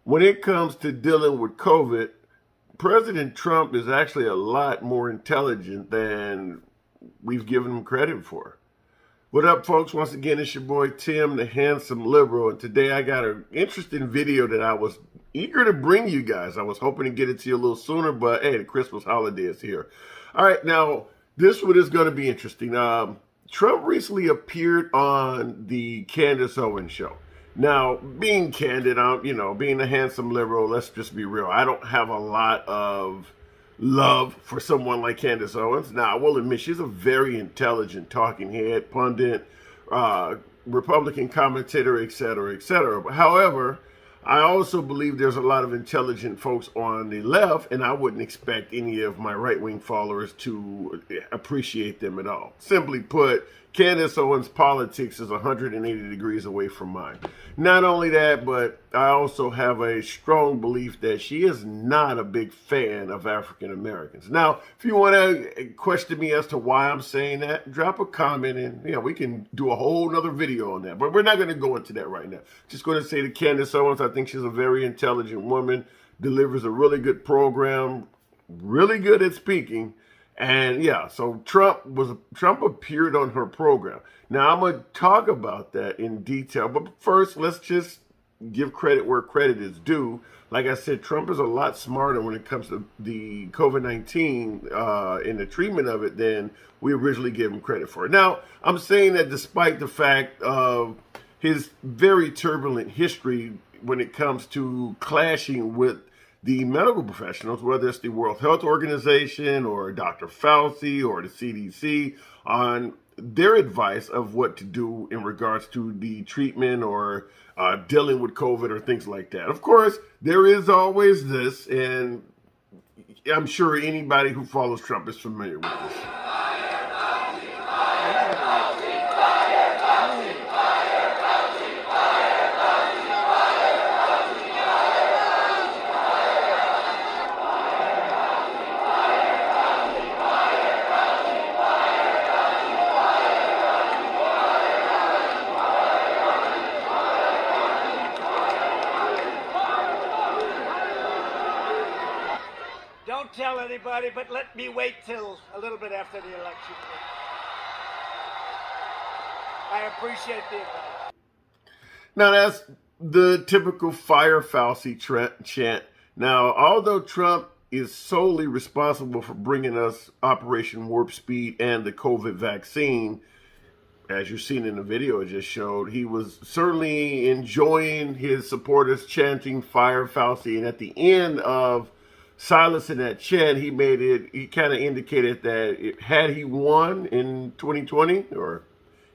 when it comes to dealing with COVID, President Trump is actually a lot more intelligent than we've given him credit for. What up, folks? Once again, it's your boy Tim, the handsome liberal, and today I got an interesting video that I was eager to bring you guys. I was hoping to get it to you a little sooner, but hey, the Christmas holiday is here. All right, now, this one is going to be interesting. Trump recently appeared on the Candace Owens show. Now, being candid, being a handsome liberal, let's just be real. I don't have a lot of love for someone like Candace Owens. Now, I will admit she's a very intelligent talking head, pundit, Republican commentator, etc., etc. However, I also believe there's a lot of intelligent folks on the left, and I wouldn't expect any of my right-wing followers to appreciate them at all. Simply put, Candace Owens' politics is 180 degrees away from mine. Not only that, but I also have a strong belief that she is not a big fan of African Americans. Now, if you want to question me as to why I'm saying that, drop a comment and we can do a whole nother video on that. But we're not going to go into that right now. Just going to say that Candace Owens, I think she's a very intelligent woman, delivers a really good program, really good at speaking. And yeah, so Trump appeared on her program. Now I'm going to talk about that in detail, but first let's just give credit where credit is due. Like I said, Trump is a lot smarter when it comes to the COVID-19 and the treatment of it than we originally gave him credit for. Now, I'm saying that despite the fact of his very turbulent history when it comes to clashing with the medical professionals, whether it's the World Health Organization or Dr. Fauci or the CDC, on their advice of what to do in regards to the treatment or dealing with COVID or things like that. Of course, there is always this, and I'm sure anybody who follows Trump is familiar with this. Don't tell anybody, but let me wait till a little bit after the election. I appreciate the advice. Now, that's the typical fire Fauci chant. Now, although Trump is solely responsible for bringing us Operation Warp Speed and the COVID vaccine, as you've seen in the video I just showed, he was certainly enjoying his supporters chanting fire Fauci. And at the end of silencing that chant, he kind of indicated that had he won in 2020, or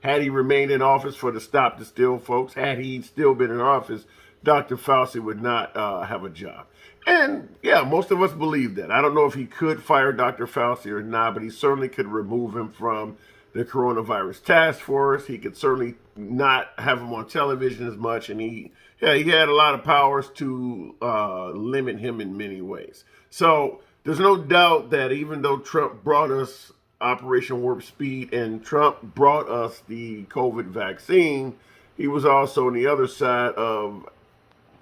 had he remained in office for the Stop the Steal folks, had he still been in office, Dr. Fauci would not have a job. And yeah, most of us believe that. I don't know if he could fire Dr. Fauci or not, but he certainly could remove him from the coronavirus task force. He could certainly not have him on television as much, and he had a lot of powers to limit him in many ways. So there's no doubt that even though Trump brought us Operation Warp Speed and Trump brought us the COVID vaccine, he was also on the other side of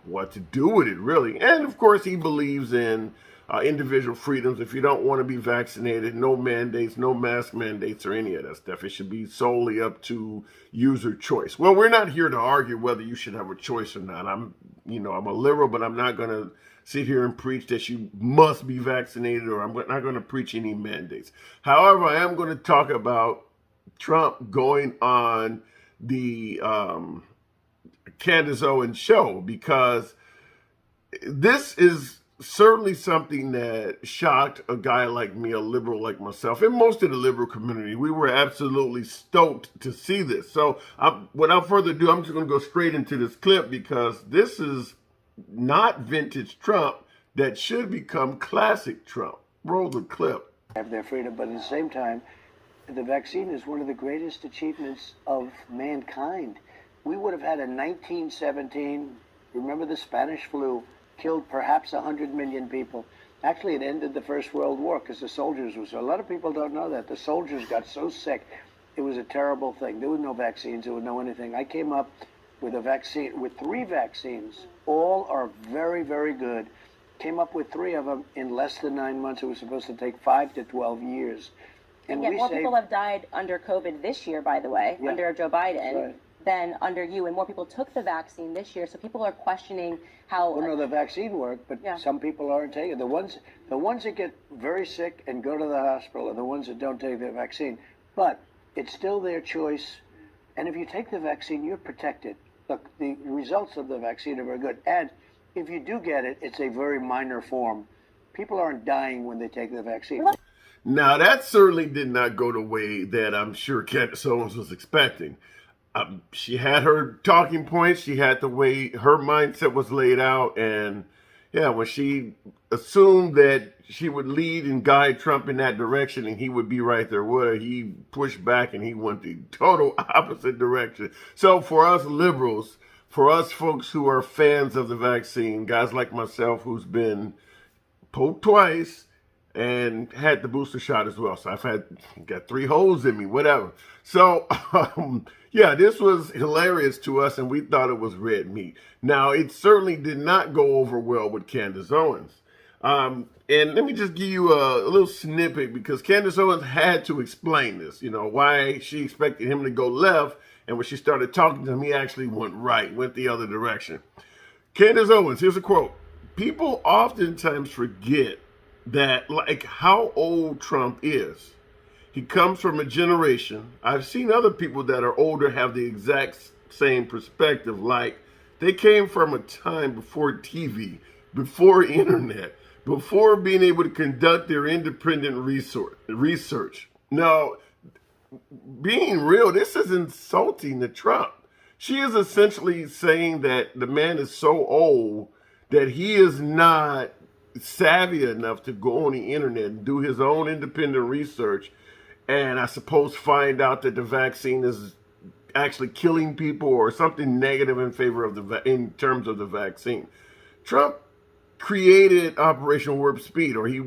what to do with it, really. And of course, he believes in individual freedoms. If you don't want to be vaccinated, no mandates, no mask mandates or any of that stuff. It should be solely up to user choice. Well, we're not here to argue whether you should have a choice or not. I'm a liberal, but I'm not going to sit here and preach that you must be vaccinated, or I'm not going to preach any mandates. However, I am going to talk about Trump going on the Candace Owens show, because this is certainly something that shocked a guy like me, a liberal like myself, and most of the liberal community. We were absolutely stoked to see this. So without further ado, I'm just going to go straight into this clip, because this is not vintage Trump that should become classic Trump. Roll the clip. Have their freedom, but at the same time, the vaccine is one of the greatest achievements of mankind. We would have had a 1917, remember the Spanish flu, killed perhaps 100 million people. Actually, it ended the First World War because the soldiers were so. A lot of people don't know that. The soldiers got so sick. It was a terrible thing. There were no vaccines. There was no anything. I came up with a vaccine, with 3 vaccines. All are very, very good. Came up with 3 of them in less than 9 months. It was supposed to take 5 to 12 years. And yet more people have died under COVID this year, by the way, under Joe Biden, than under you. And more people took the vaccine this year. So people are questioning how... Well, no, the vaccine worked, but some people aren't taking it. The ones that get very sick and go to the hospital are the ones that don't take the vaccine. But it's still their choice. And if you take the vaccine, you're protected. Look, the results of the vaccine are very good. And if you do get it, it's a very minor form. People aren't dying when they take the vaccine. Now, that certainly did not go the way that I'm sure Candace Owens was expecting. She had her talking points. She had the way her mindset was laid out. And, yeah, when she assumed that she would lead and guide Trump in that direction and he would be right there with her, he pushed back and he went the total opposite direction. So for us liberals, for us folks who are fans of the vaccine, guys like myself who's been poked twice and had the booster shot as well. So got 3 holes in me, whatever. So, yeah, this was hilarious to us and we thought it was red meat. Now, it certainly did not go over well with Candace Owens. And let me just give you a little snippet because Candace Owens had to explain this, why she expected him to go left. And when she started talking to him, he actually went right, went the other direction. Candace Owens, here's a quote. People oftentimes forget that, like, how old Trump is. He comes from a generation. I've seen other people that are older have the exact same perspective. Like, they came from a time before TV, before internet, before being able to conduct their independent research. Now, being real, this is insulting to Trump. She is essentially saying that the man is so old that he is not savvy enough to go on the internet and do his own independent research and I suppose find out that the vaccine is actually killing people or something negative in favor of in terms of the vaccine. Trump created Operation Warp Speed, or he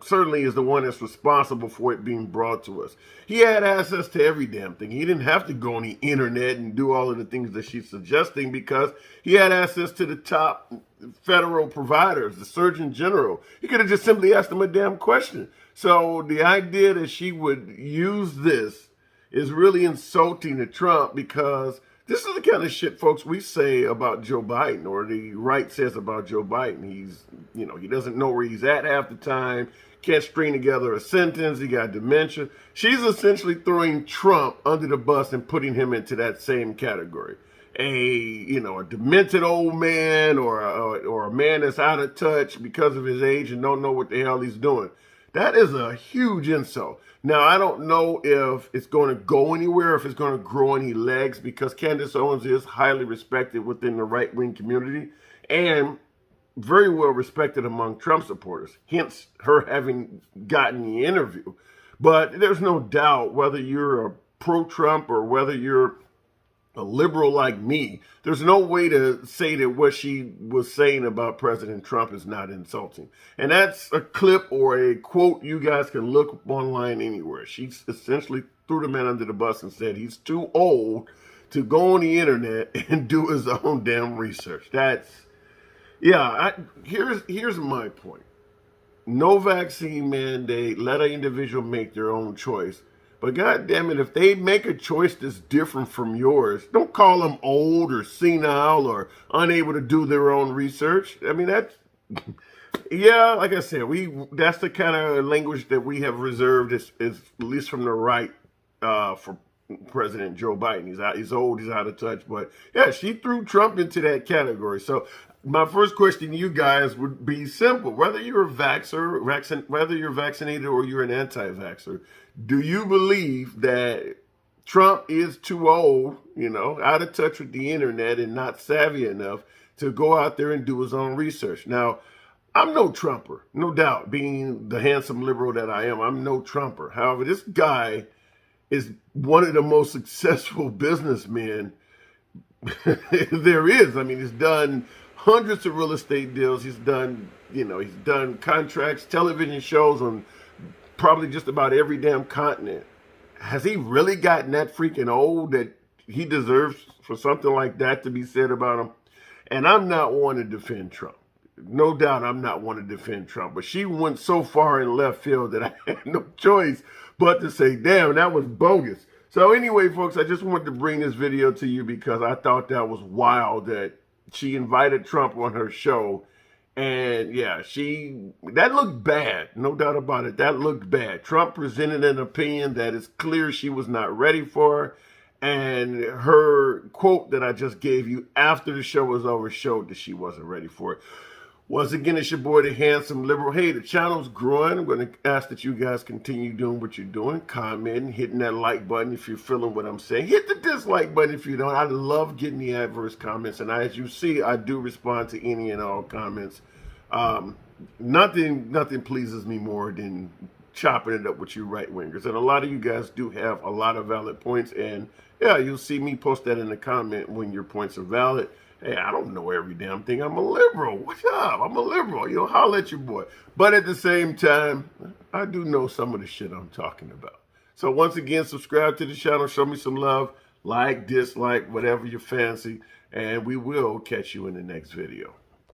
certainly is the one that's responsible for it being brought to us. He had access to every damn thing. He didn't have to go on the internet and do all of the things that she's suggesting because he had access to the top federal providers, the Surgeon General. He could have just simply asked them a damn question. So the idea that she would use this is really insulting to Trump because this is the kind of shit, folks, we say about Joe Biden, or the right says about Joe Biden. He doesn't know where he's at half the time, can't string together a sentence, he got dementia. She's essentially throwing Trump under the bus and putting him into that same category. A demented old man or a man that's out of touch because of his age and don't know what the hell he's doing. That is a huge insult. Now, I don't know if it's going to go anywhere, if it's going to grow any legs, because Candace Owens is highly respected within the right-wing community and very well respected among Trump supporters, hence her having gotten the interview. But there's no doubt, whether you're a pro-Trump or whether you're a liberal like me, there's no way to say that what she was saying about President Trump is not insulting. And that's a clip or a quote you guys can look up online anywhere. She essentially threw the man under the bus and said he's too old to go on the internet and do his own damn research. Here's my point. No vaccine mandate, let an individual make their own choice. But God damn it, if they make a choice that's different from yours, don't call them old or senile or unable to do their own research. I mean, like I said, that's the kind of language that we have reserved, is at least from the right, for President Joe Biden. He's old, he's out of touch. But yeah, she threw Trump into that category. So my first question to you guys would be simple. Whether you're a whether you're vaccinated or you're an anti-vaxxer, do you believe that Trump is too old, out of touch with the internet and not savvy enough to go out there and do his own research? Now, I'm no Trumper, no doubt. Being the handsome liberal that I am, I'm no Trumper. However, this guy is one of the most successful businessmen there is. I mean, he's done hundreds of real estate deals. He's done contracts, television shows on probably just about every damn continent. Has he really gotten that freaking old that he deserves for something like that to be said about him. And I'm not one to defend Trump. No doubt I'm not one to defend Trump. But she went so far in left field that I had no choice but to say, damn, that was bogus. So anyway, folks, I just wanted to bring this video to you because I thought that was wild that she invited Trump on her show. And yeah, that looked bad. No doubt about it. That looked bad. Trump presented an opinion that is clear she was not ready for. And her quote that I just gave you after the show was over showed that she wasn't ready for it. Once again, it's your boy, the Handsome Liberal. Hey, the channel's growing. I'm going to ask that you guys continue doing what you're doing. Commenting, hitting that like button if you're feeling what I'm saying. Hit the dislike button if you don't. I love getting the adverse comments. And as you see, I do respond to any and all comments. Nothing pleases me more than chopping it up with you right-wingers. And a lot of you guys do have a lot of valid points. And yeah, you'll see me post that in the comment when your points are valid. Hey, I don't know every damn thing. I'm a liberal. What's up? I'm a liberal. You know, holla at your boy. But at the same time, I do know some of the shit I'm talking about. So once again, subscribe to the channel. Show me some love. Like, dislike, whatever you fancy. And we will catch you in the next video.